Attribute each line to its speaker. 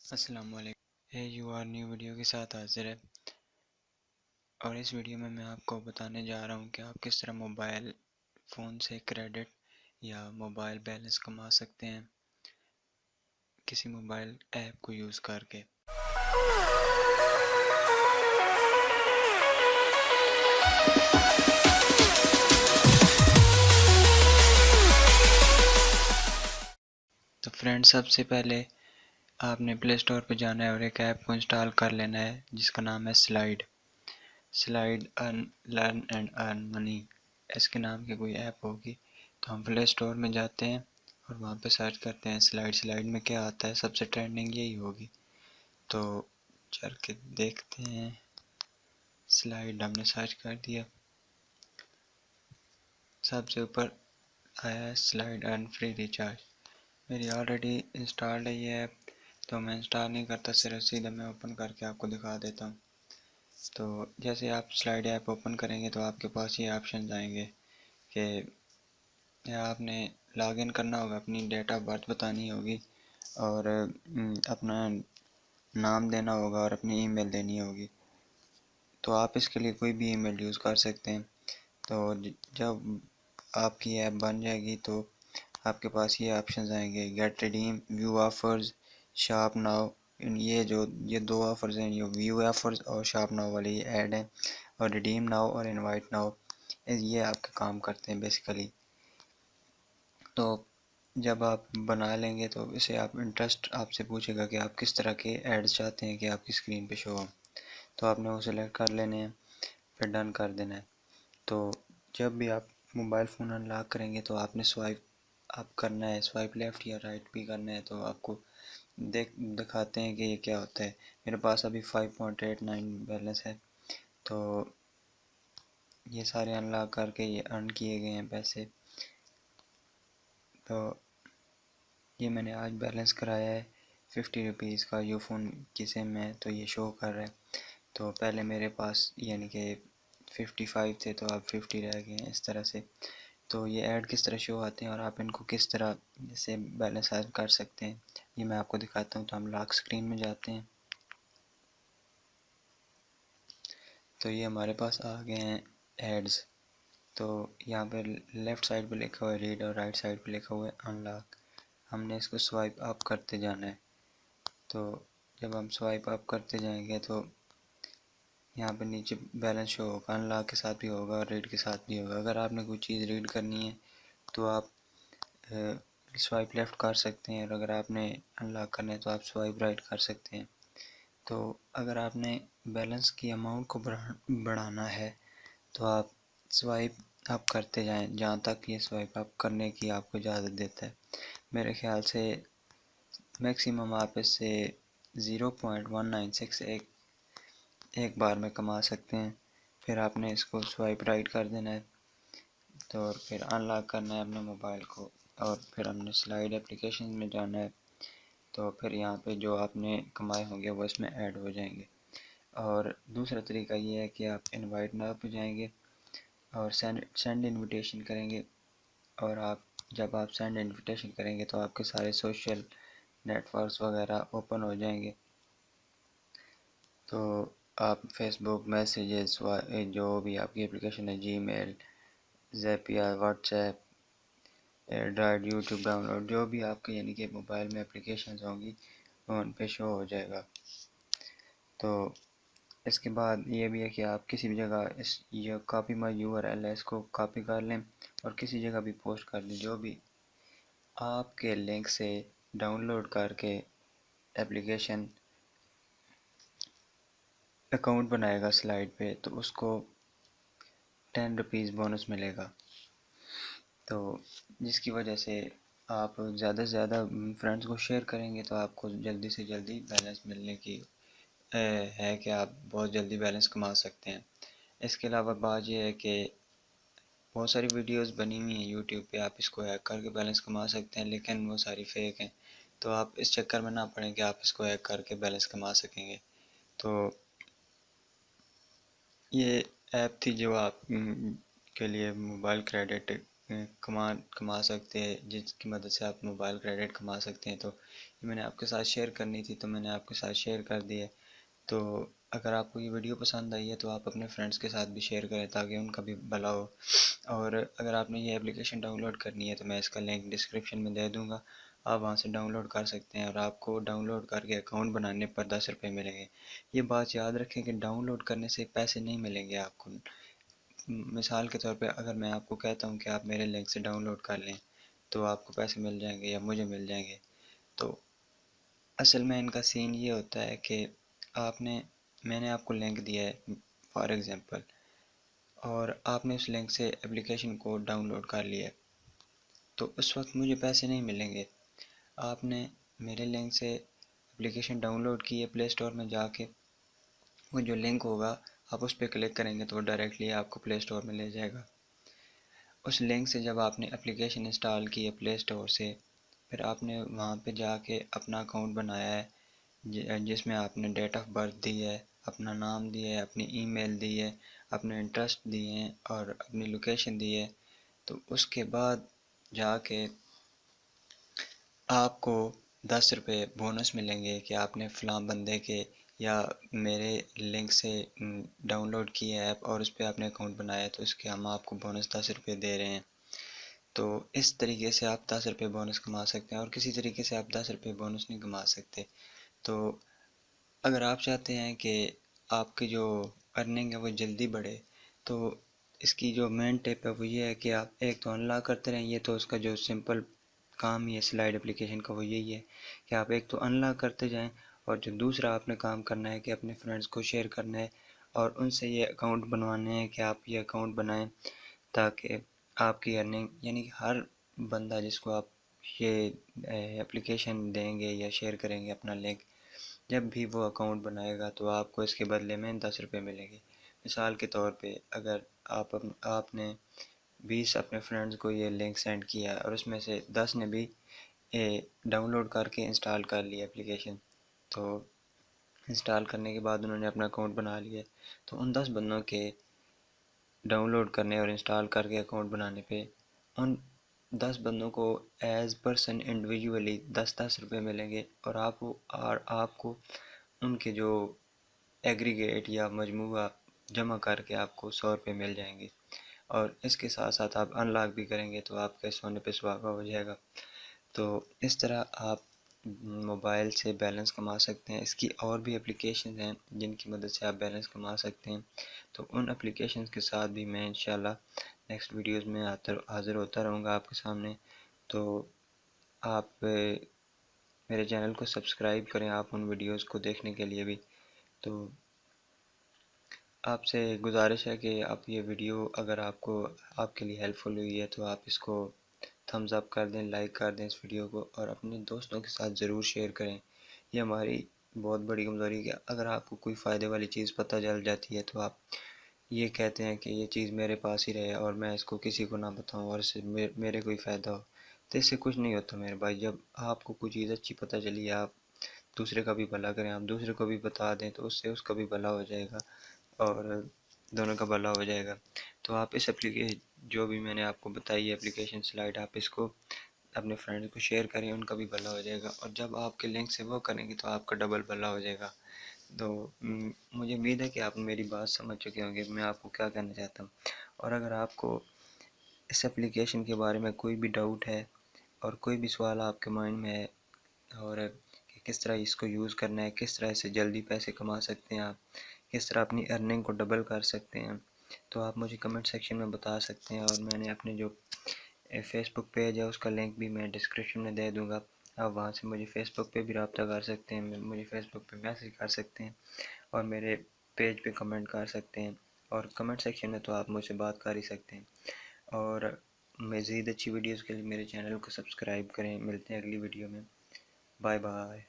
Speaker 1: السلام علیکم، you are new video کے ساتھ حاضر ہے، اور اس ویڈیو میں آپ کو بتانے جا رہا ہوں کہ آپ کس طرح موبائل فون سے کریڈٹ یا موبائل بیلنس کما سکتے ہیں کسی موبائل ایپ کو یوز کر کے۔ تو فرینڈ، سب سے پہلے آپ نے پلے اسٹور پہ جانا ہے اور ایک ایپ کو انسٹال کر لینا ہے جس کا نام ہے سلائیڈ لرن اینڈ ارن منی، اس کے نام کی کوئی ایپ ہوگی۔ تو ہم پلے اسٹور میں جاتے ہیں اور وہاں پہ سرچ کرتے ہیں سلائیڈ میں کیا آتا ہے، سب سے ٹرینڈنگ یہی ہوگی۔ تو چل کے دیکھتے ہیں، سلائیڈ ہم نے سرچ کر دیا، سب سے اوپر آیا ہے سلائیڈ ارن فری ریچارج۔ میری آلریڈی انسٹالڈ ہے یہ ایپ، تو میں انسٹال نہیں کرتا، صرف سیدھا میں اوپن کر کے آپ کو دکھا دیتا ہوں۔ تو جیسے آپ سلائیڈ ایپ اوپن کریں گے تو آپ کے پاس یہ آپشنز آئیں گے کہ آپ نے لاگ ان کرنا ہوگا، اپنی ڈیٹ آف برتھ بتانی ہوگی اور اپنا نام دینا ہوگا اور اپنی ای میل دینی ہوگی۔ تو آپ اس کے لیے کوئی بھی ای میل یوز کر سکتے ہیں۔ تو جب آپ کی ایپ بن جائے گی تو آپ کے پاس یہ آپشنز آئیں گے، get redeem, view offers, shop now. یہ دو آفرز ہیں، یہ ویو آفرز اور شاپ ناؤ والے یہ ایڈ ہیں، اور ریڈیم ناؤ اور انوائٹ ناؤ یہ آپ کے کام کرتے ہیں بیسیکلی۔ تو جب آپ بنا لیں گے تو اسے انٹرسٹ آپ سے پوچھے گا کہ آپ کس طرح کے ایڈز چاہتے ہیں کہ آپ کی اسکرین پہ شو ہوں، تو آپ نے وہ سلیکٹ کر لینے ہیں، پھر ڈن کر دینا ہے۔ تو جب بھی آپ موبائل فون انلاک کریں گے تو آپ نے سوائپ آپ کرنا ہے، سوائپ لیفٹ یا رائٹ بھی کرنا ہے، تو آپ کو دکھاتے ہیں کہ یہ کیا ہوتا ہے۔ میرے پاس ابھی 5.89 بیلنس ہے، تو یہ سارے انلاک کر کے یہ ارن کیے گئے ہیں پیسے۔ تو یہ میں نے آج بیلنس کرایا ہے 50 روپیز کا، یو فون کی سم میں تو یہ شو کر رہا ہے۔ تو پہلے میرے پاس یعنی کہ 55 تھے تو اب 50 رہ گئے ہیں اس طرح سے۔ تو یہ ایڈ کس طرح شو آتے ہیں اور آپ ان کو کس طرح سے بیلنس ایڈ کر سکتے ہیں یہ میں آپ کو دکھاتا ہوں۔ تو ہم لاک اسکرین میں جاتے ہیں، تو یہ ہمارے پاس آ گئے ہیں ایڈز۔ تو یہاں پہ لیفٹ سائڈ پہ لکھا ہوا ہے ریڈ اور رائٹ سائڈ پہ لکھا ہوا ہے انلاک۔ ہم نے اس کو سوائپ اپ کرتے جانا ہے۔ تو جب ہم سوائپ اپ کرتے جائیں گے تو یہاں پہ نیچے بیلنس شو ہوگا، انلاک کے ساتھ بھی ہوگا اور ریڈ کے ساتھ بھی ہوگا۔ اگر آپ نے کوئی چیز ریڈ کرنی ہے تو آپ سوائپ لیفٹ کر سکتے ہیں، اور اگر آپ نے انلاک کرنا ہے تو آپ سوائپ رائٹ کر سکتے ہیں۔ تو اگر آپ نے بیلنس کی اماؤنٹ کو بڑھانا ہے تو آپ سوائپ اپ کرتے جائیں جہاں تک یہ سوائپ اپ کرنے کی آپ کو اجازت دیتا ہے۔ میرے خیال سے میکسیمم آپ اس سے 0.196 ایک بار میں کما سکتے ہیں۔ پھر آپ نے اس کو سوائپ رائٹ کر دینا ہے، تو پھر انلاک کرنا ہے اپنے موبائل کو، اور پھر ہم نے سلائیڈ اپلیکیشن میں جانا ہے، تو پھر یہاں پہ جو آپ نے کمائے ہوں گے وہ اس میں ایڈ ہو جائیں گے۔ اور دوسرا طریقہ یہ ہے کہ آپ انوائٹ ناؤ پہ جائیں گے اور سینڈ انویٹیشن کریں گے، اور جب آپ سینڈ انویٹیشن کریں گے تو آپ کے سارے سوشل نیٹ ورکس وغیرہ اوپن ہو جائیں گے۔ تو آپ فیس بک میسیجز، جو بھی آپ کی اپلیکیشن ہے، Gmail, Zapya, WhatsApp, Android, YouTube download, جو بھی آپ کے یعنی کہ موبائل میں اپلیکیشنز ہوں گی وہ ان پہ شو ہو جائے گا۔ تو اس کے بعد یہ بھی ہے کہ آپ کسی بھی جگہ یہ copy my you R L ہے، اس کو کاپی کر لیں اور کسی جگہ بھی پوسٹ کر دیں، جو بھی آپ کے لنک سے ڈاؤن لوڈ کر کے اپلیکیشن اکاؤنٹ بنائے گا سلائیڈ پہ، تو اس کو 10 روپیز بونس ملے گا۔ تو جس کی وجہ سے آپ زیادہ سے زیادہ فرینڈس کو شیئر کریں گے تو آپ کو جلدی سے جلدی بیلنس ملنے کی ہے کہ آپ بہت جلدی بیلنس کما سکتے ہیں۔ اس کے علاوہ بات یہ ہے کہ بہت ساری ویڈیوز بنی ہوئی ہیں یوٹیوب پہ، آپ اس کو ہیک کر کے بیلنس کما سکتے ہیں، لیکن وہ ساری فیک ہیں۔ تو آپ اس چکر میں نہ پڑیں کہ آپ اس کو ہیک کر کے بیلنس کما سکیں گے۔ تو یہ ایپ تھی جو آپ کے لیے موبائل کریڈٹ کما سکتے ہیں، جس کی مدد سے آپ موبائل کریڈٹ کما سکتے ہیں، تو یہ میں نے آپ کے ساتھ شیئر کرنی تھی، تو میں نے آپ کے ساتھ شیئر کر دی ہے۔ تو اگر آپ کو یہ ویڈیو پسند آئی ہے تو آپ اپنے فرینڈس کے ساتھ بھی شیئر کریں تاکہ ان کا بھی بھلا ہو۔ اور اگر آپ نے یہ اپلیکیشن ڈاؤن لوڈ کرنی ہے تو میں اس کا لنک ڈسکرپشن میں دے دوں گا، آپ وہاں سے ڈاؤن لوڈ کر سکتے ہیں، اور آپ کو ڈاؤن لوڈ کر کے اکاؤنٹ بنانے پر 10 روپے ملیں گے۔ یہ بات یاد رکھیں کہ ڈاؤن لوڈ کرنے سے پیسے نہیں ملیں گے آپ کو۔ مثال کے طور پہ اگر میں آپ کو کہتا ہوں کہ آپ میرے لنک سے ڈاؤن لوڈ کر لیں تو آپ کو پیسے مل جائیں گے یا مجھے مل جائیں گے، تو اصل میں ان کا سین یہ ہوتا ہے کہ میں نے آپ کو لنک دیا ہے فار ایگزامپل، اور آپ نے اس لنک سے اپلیکیشن کو ڈاؤن لوڈ کر لیا ہے، تو اس وقت مجھے پیسے نہیں ملیں گے۔ آپ نے میرے لنک سے اپلیکیشن ڈاؤن لوڈ کی ہے، پلے اسٹور میں جا کے وہ جو لنک ہوگا آپ اس پہ کلک کریں گے تو وہ ڈائریکٹلی آپ کو پلے اسٹور میں لے جائے گا۔ اس لنک سے جب آپ نے اپلیکیشن انسٹال کی ہے پلے اسٹور سے، پھر آپ نے وہاں پہ جا کے اپنا اکاؤنٹ بنایا ہے جس میں آپ نے ڈیٹ آف برتھ دی ہے، اپنا نام دی ہے، اپنی ای میل دی ہے، اپنے انٹرسٹ دیے ہیں اور اپنی لوکیشن دی ہے، تو اس کے بعد جا کے آپ کو 10 روپے بونس ملیں گے کہ آپ نے فلاں بندے کے یا میرے لنک سے ڈاؤن لوڈ کی ہے ایپ اور اس پہ آپ نے اکاؤنٹ بنایا ہے، تو اس کے ہم آپ کو بونس 10 روپے دے رہے ہیں۔ تو اس طریقے سے آپ 10 روپے بونس کما سکتے ہیں، اور کسی طریقے سے آپ 10 روپے بونس نہیں کما سکتے۔ تو اگر آپ چاہتے ہیں کہ آپ کی جو ارننگ ہے وہ جلدی بڑھے، تو اس کی جو مین ٹپ ہے وہ یہ ہے کہ آپ ایک تو انلاک کرتے رہیں، یہ تو اس کا جو سمپل کام ہی ہے سلائڈ اپلیکیشن کا وہ یہی ہے کہ آپ ایک تو انلاک کرتے جائیں، اور جو دوسرا آپ نے کام کرنا ہے کہ اپنے فرینڈس کو شیئر کرنا ہے اور ان سے یہ اکاؤنٹ بنوانے ہیں کہ آپ یہ اکاؤنٹ بنائیں تاکہ آپ کی ارننگ، یعنی ہر بندہ جس کو آپ یہ اپلیکیشن دیں گے یا شیئر کریں گے اپنا لنک، جب بھی وہ اکاؤنٹ بنائے گا تو آپ کو اس کے بدلے میں 10 روپے ملیں گے۔ مثال کے طور پہ اگر آپ نے 20 اپنے فرینڈز کو یہ لنک سینڈ کیا اور اس میں سے 10 نے بھی ڈاؤن لوڈ کر کے انسٹال کر لیا اپلیکیشن، تو انسٹال کرنے کے بعد انہوں نے اپنا اکاؤنٹ بنا لیا، تو ان 10 بندوں کے ڈاؤن لوڈ کرنے اور انسٹال کر کے اکاؤنٹ بنانے پہ ان 10 بندوں کو ایز پرسن انڈیویجولی 10 روپے ملیں گے، اور آپ کو ان کے جو ایگریگیٹ یا مجموعہ جمع کر کے آپ کو 100 روپے مل جائیں گے، اور اس کے ساتھ ساتھ آپ انلاک بھی کریں گے تو آپ کے سونے پہ سہاگا ہو جائے گا۔ تو اس طرح آپ موبائل سے بیلنس کما سکتے ہیں۔ اس کی اور بھی اپلیکیشنز ہیں جن کی مدد سے آپ بیلنس کما سکتے ہیں، تو ان اپلیکیشنز کے ساتھ بھی میں انشاءاللہ نیکسٹ ویڈیوز میں حاضر ہوتا رہوں گا آپ کے سامنے۔ تو آپ میرے چینل کو سبسکرائب کریں آپ ان ویڈیوز کو دیکھنے کے لیے بھی۔ تو آپ سے گزارش ہے کہ آپ یہ ویڈیو اگر آپ کے لیے ہیلپ فل ہوئی ہے تو آپ اس کو تھمز اپ کر دیں، لائک کر دیں اس ویڈیو کو، اور اپنے دوستوں کے ساتھ ضرور شیئر کریں۔ یہ ہماری بہت بڑی کمزوری ہے کہ اگر آپ کو کوئی فائدے والی چیز پتہ چل جاتی ہے تو آپ یہ کہتے ہیں کہ یہ چیز میرے پاس ہی رہے اور میں اس کو کسی کو نہ بتاؤں اور اس سے میرے کوئی فائدہ ہو، تو اس سے کچھ نہیں ہوتا میرے بھائی۔ جب آپ کو کوئی چیز اچھی پتہ چلی ہے، آپ دوسرے کا بھی بھلا کریں، آپ دوسرے کو بھی بتا دیں، تو اس سے اس کا بھی بھلا ہو جائے گا اور دونوں کا بھلا ہو جائے گا۔ تو آپ اس اپلیکیشن جو بھی میں نے آپ کو بتائی ہے اپلیکیشن سلائڈ، آپ اس کو اپنے فرینڈ کو شیئر کریں، ان کا بھی بھلا ہو جائے گا، اور جب آپ کے لنک سے وہ کریں گے تو آپ کا ڈبل بھلا ہو جائے گا۔ تو مجھے امید ہے کہ آپ میری بات سمجھ چکے ہوں گے میں آپ کو کیا کہنا چاہتا ہوں، اور اگر آپ کو اس اپلیکیشن کے بارے میں کوئی بھی ڈاؤٹ ہے اور کوئی بھی سوال آپ کے مائنڈ میں ہے، اور کہ کس طرح اس کو یوز کرنا ہے، کس طرح سے جلدی پیسے کما سکتے ہیں آپ، کس طرح اپنی ارننگ کو ڈبل کر سکتے ہیں، تو آپ مجھے کمنٹ سیکشن میں بتا سکتے ہیں، اور میں نے اپنے جو فیس بک پیج ہے اس کا لنک بھی میں ڈسکرپشن میں دے دوں گا، آپ وہاں سے مجھے فیس بک پہ بھی رابطہ کر سکتے ہیں، مجھے فیس بک پہ میسیج کر سکتے ہیں اور میرے پیج پہ کمنٹ کر سکتے ہیں، اور کمنٹ سیکشن میں تو آپ مجھ سے بات کر ہی سکتے ہیں۔ اور مزید اچھی ویڈیوز کے لیے میرے چینل کو سبسکرائب کریں۔ ملتے ہیں اگلی ویڈیو میں، بائے بائے۔